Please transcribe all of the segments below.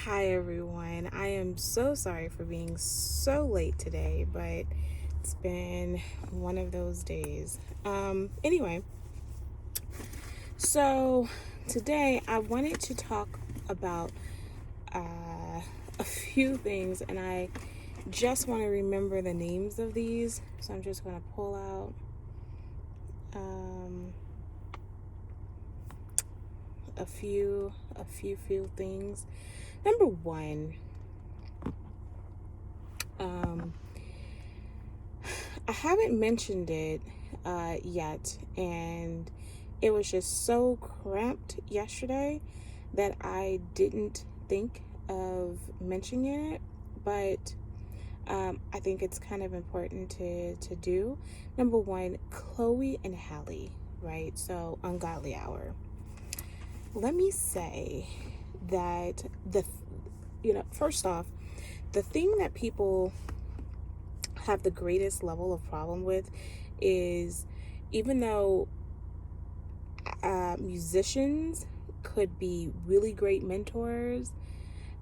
Hi everyone. I am so sorry for being so late today, but it's been one of those days. Anyway, so today I wanted to talk about a few things, and I just want to remember the names of these. So I'm just going to pull out a few things. Number one, I haven't mentioned it yet, and it was just so cramped yesterday that I didn't think of mentioning it, but I think it's kind of important to do. Number one, Chloe and Halle, right? So, Ungodly Hour. Let me say that first off, the thing that people have the greatest level of problem with is, even though musicians could be really great mentors,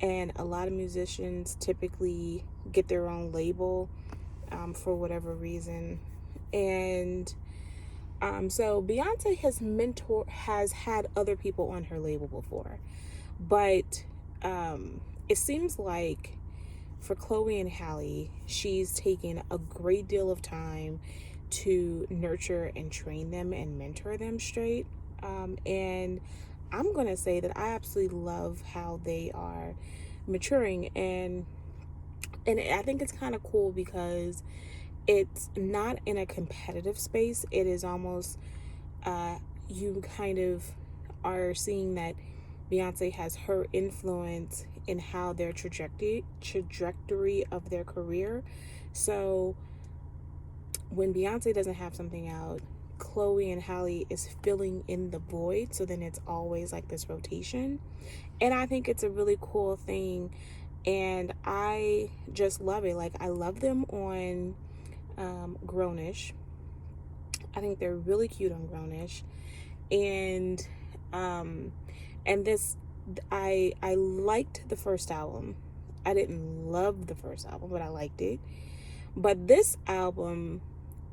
and a lot of musicians typically get their own label for whatever reason, and so Beyonce has had other people on her label before, but it seems like for Chloe and Halle, she's taken a great deal of time to nurture and train them and mentor them straight. And I'm going to say that I absolutely love how they are maturing. And I think it's kind of cool because it's not in a competitive space. It is almost, you kind of are seeing that Beyonce has her influence in how their trajectory of their career. So when Beyonce doesn't have something out, Chloe and Halle is filling in the void. So then it's always like this rotation. And I think it's a really cool thing. And I just love it. Like, I love them on Grownish. I think they're really cute on Grownish. And this, I liked the first album. I didn't love the first album, but I liked it. But this album,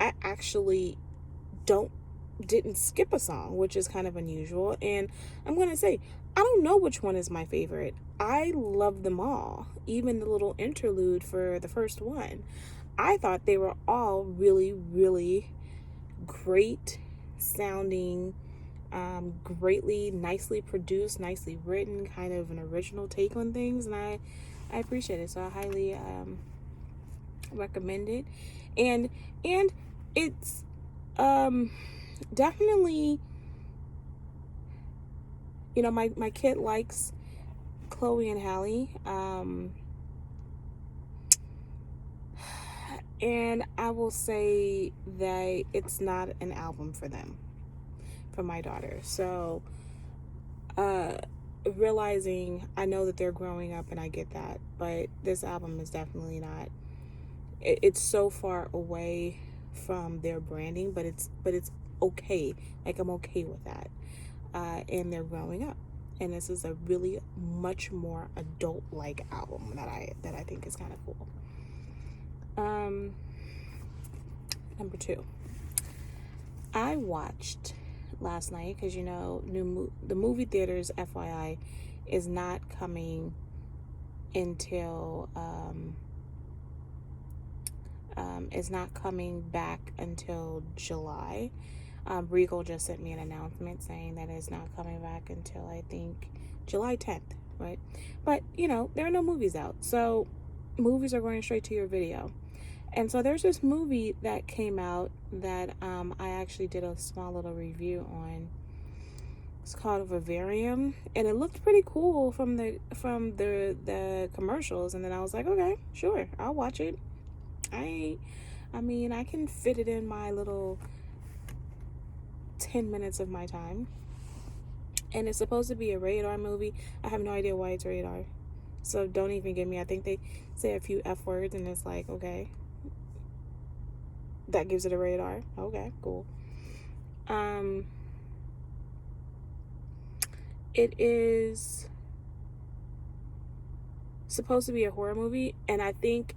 I actually didn't skip a song, which is kind of unusual. And I'm gonna say, I don't know which one is my favorite. I love them all, even the little interlude for the first one. I thought they were all really, really great sounding, nicely produced, nicely written, kind of an original take on things, and I appreciate it. So I highly recommend it, and it's definitely, my kid likes Chloe and Halle, and I will say that it's not an album for them, for my daughter. So realizing, I know that they're growing up and I get that, but this album is definitely not, it's so far away from their branding, but it's okay. Like, I'm okay with that. And they're growing up, and this is a really much more adult like album that I think is kind of cool. Number two, I watched last night, because the movie theaters, FYI, is not coming until is not coming back until July. Regal just sent me an announcement saying that it's not coming back until, I think, July 10th, right? But there are no movies out, so movies are going straight to your video. And so there's this movie that came out that I actually did a small little review on. It's called Vivarium, and it looked pretty cool from the commercials. And then I was like, okay, sure, I'll watch it. I mean, I can fit it in my little 10 minutes of my time. And it's supposed to be a rated R movie. I have no idea why it's rated R. So don't even get me. I think they say a few F words, and it's like, okay, that gives it a rated R. Okay, cool. It is supposed to be a horror movie, and I think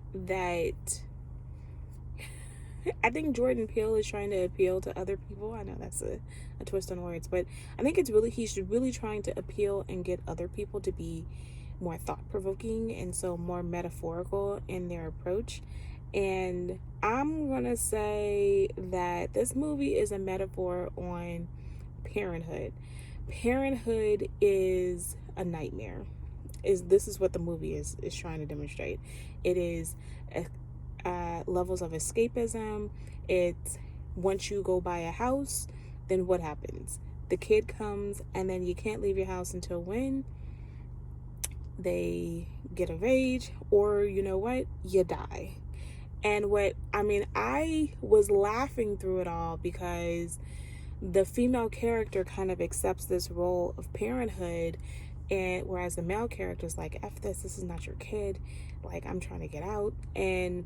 Jordan Peele is trying to appeal to other people. I know that's a twist on words, but I think he's really trying to appeal and get other people to be more thought-provoking and so more metaphorical in their approach. And I'm gonna say that this movie is a metaphor on parenthood. Parenthood is a nightmare. This is what the movie is trying to demonstrate. It is levels of escapism. It's once you go buy a house, then what happens? The kid comes, and then you can't leave your house until when they get of age, or you know what? You die. And I was laughing through it all because the female character kind of accepts this role of parenthood, and whereas the male character is like, F this is not your kid, like, I'm trying to get out. And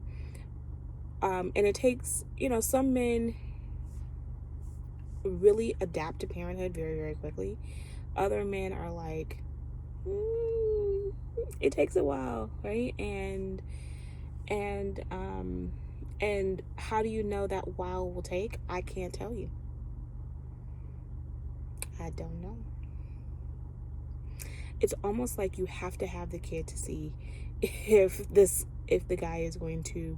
it takes, some men really adapt to parenthood very, very quickly. Other men are like, it takes a while, right? And how do you know that while will take? I can't tell you. I don't know. It's almost like you have to have the kid to see if the guy is going to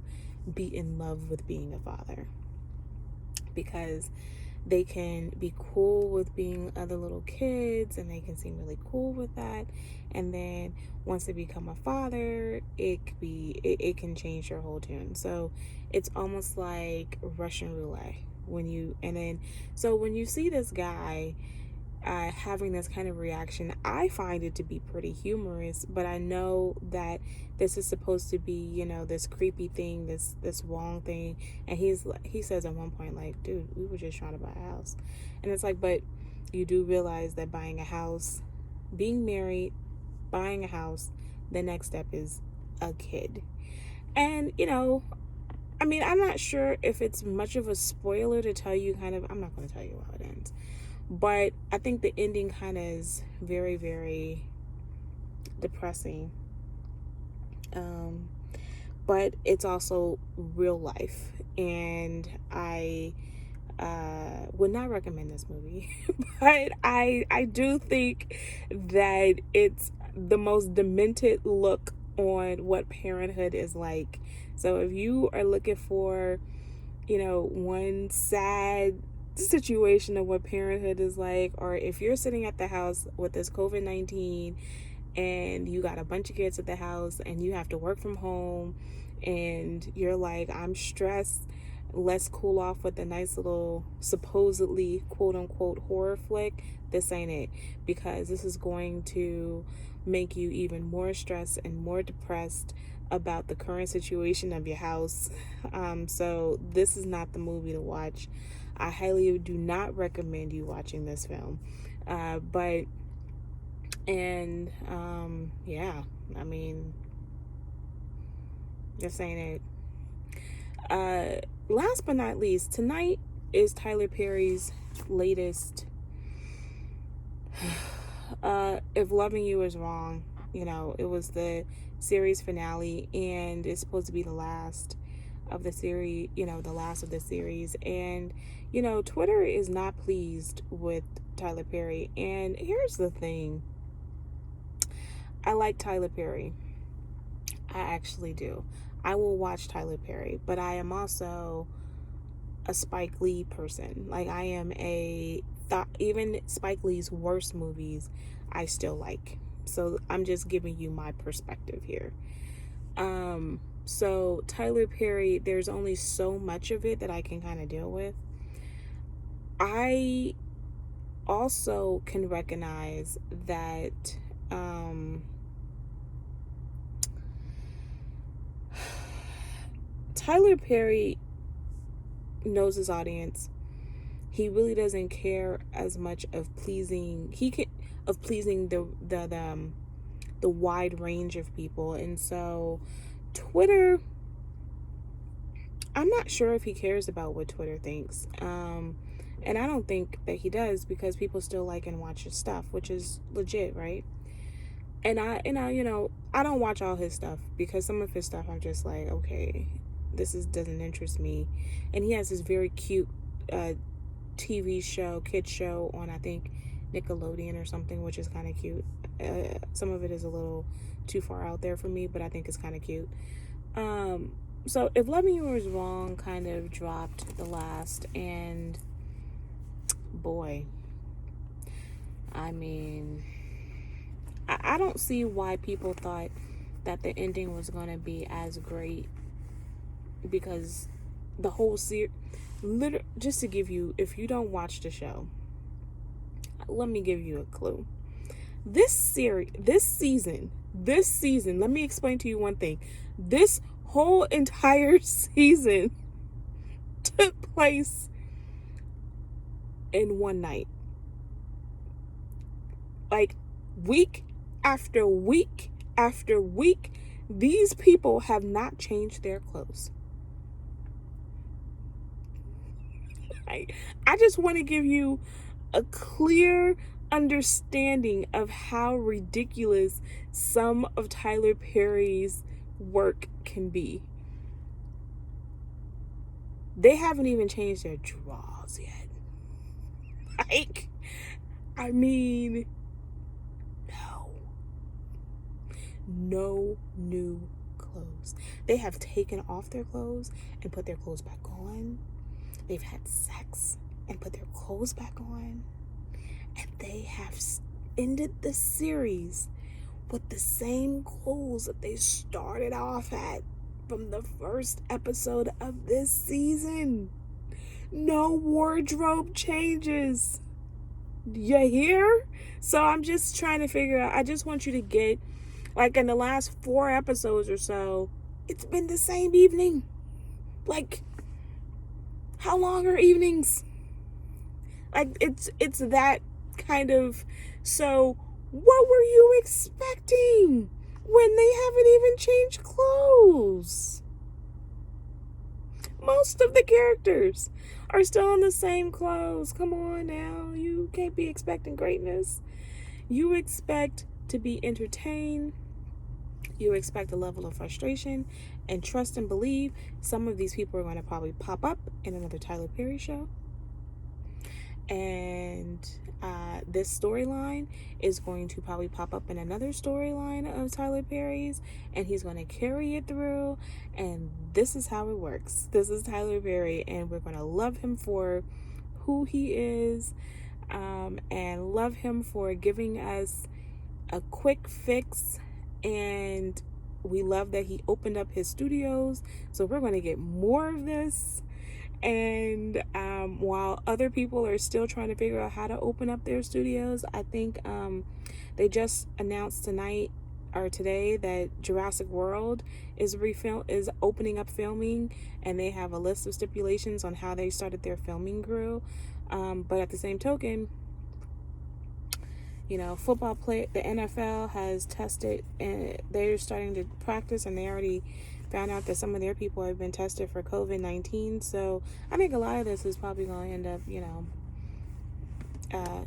be in love with being a father, because they can be cool with being other little kids and they can seem really cool with that, and then once they become a father, it can change your whole tune. So it's almost like Russian roulette when you see this guy having this kind of reaction. I find it to be pretty humorous, but I know that this is supposed to be, this creepy thing, this wrong thing. And he says at one point, like, dude, we were just trying to buy a house. And it's like, but you do realize that buying a house, being married, buying a house, the next step is a kid. And, I'm not sure if it's much of a spoiler to tell you I'm not going to tell you how it ends. But I think the ending kind of is very, very depressing. But it's also real life. And I would not recommend this movie. But I do think that it's the most demented look on what parenthood is like. So if you are looking for, one sad situation of what parenthood is like, or if you're sitting at the house with this COVID-19 and you got a bunch of kids at the house and you have to work from home and you're like, I'm stressed, let's cool off with a nice little supposedly quote unquote horror flick, this ain't it, because this is going to make you even more stressed and more depressed about the current situation of your house. So this is not the movie to watch. I highly do not recommend you watching this film. This ain't it. Last but not least, tonight is Tyler Perry's latest If Loving You Is Wrong. It was the series finale, and it's supposed to be the last of the series, and Twitter is not pleased with Tyler Perry. And here's the thing, I like Tyler Perry, I actually do. I will watch Tyler Perry, but I am also a Spike Lee person. Like, I am even Spike Lee's worst movies I still like. So I'm just giving you my perspective here. So Tyler Perry, there's only so much of it that I can kind of deal with. I also can recognize that Tyler Perry knows his audience. He really doesn't care as much of pleasing the wide range of people. And so Twitter, I'm not sure if he cares about what Twitter thinks. And I don't think that he does, because people still like and watch his stuff, which is legit, right? And I don't watch all his stuff because some of his stuff I'm just like, okay, doesn't interest me. And he has this very cute TV show, kid show on, I think, Nickelodeon or something, which is kind of cute. Some of it is a little too far out there for me, but I think it's kind of cute. So if Love Me or Is Wrong kind of dropped the last, and boy, I mean, I don't see why people thought that the ending was going to be as great, because the whole series, just to give you, if you don't watch the show, let me give you a clue. This season, let me explain to you one thing. This whole entire season took place in one night. Like, week after week after week, these people have not changed their clothes. I just want to give you a clear understanding of how ridiculous some of Tyler Perry's work can be. They haven't even changed their drawers yet. Like, I mean, no new clothes. They have taken off their clothes and put their clothes back on. They've had sex and put their clothes back on. And they have ended the series with the same clothes that they started off at from the first episode of this season. No wardrobe changes. You hear? So I'm just trying to figure out, I just want you to get, like, in the last 4 episodes or so, it's been the same evening. Like, how long are evenings? Like, it's that kind of. So what were you expecting when they haven't even changed clothes? Most of the characters are still in the same clothes. Come on now, you can't be expecting greatness. You expect to be entertained. You expect a level of frustration, and trust and believe some of these people are going to probably pop up in another Tyler Perry show. And this storyline is going to probably pop up in another storyline of Tyler Perry's, and he's going to carry it through. And this is how it works. This is Tyler Perry, and we're going to love him for who he is, and love him for giving us a quick fix. And we love that he opened up his studios, so we're going to get more of this. And while other people are still trying to figure out how to open up their studios, I think they just announced today that Jurassic World is opening up filming, and they have a list of stipulations on how they started their filming crew. But at the same token, football play, the NFL has tested, and they're starting to practice, and they already found out that some of their people have been tested for COVID-19. So I think a lot of this is probably going to end up,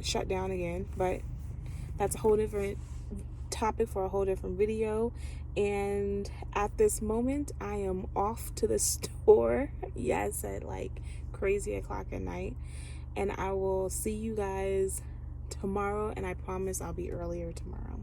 shut down again. But that's a whole different topic for a whole different video. And at this moment, I am off to the store. Yes, at like crazy o'clock at night. And I will see you guys tomorrow, and I promise I'll be earlier tomorrow.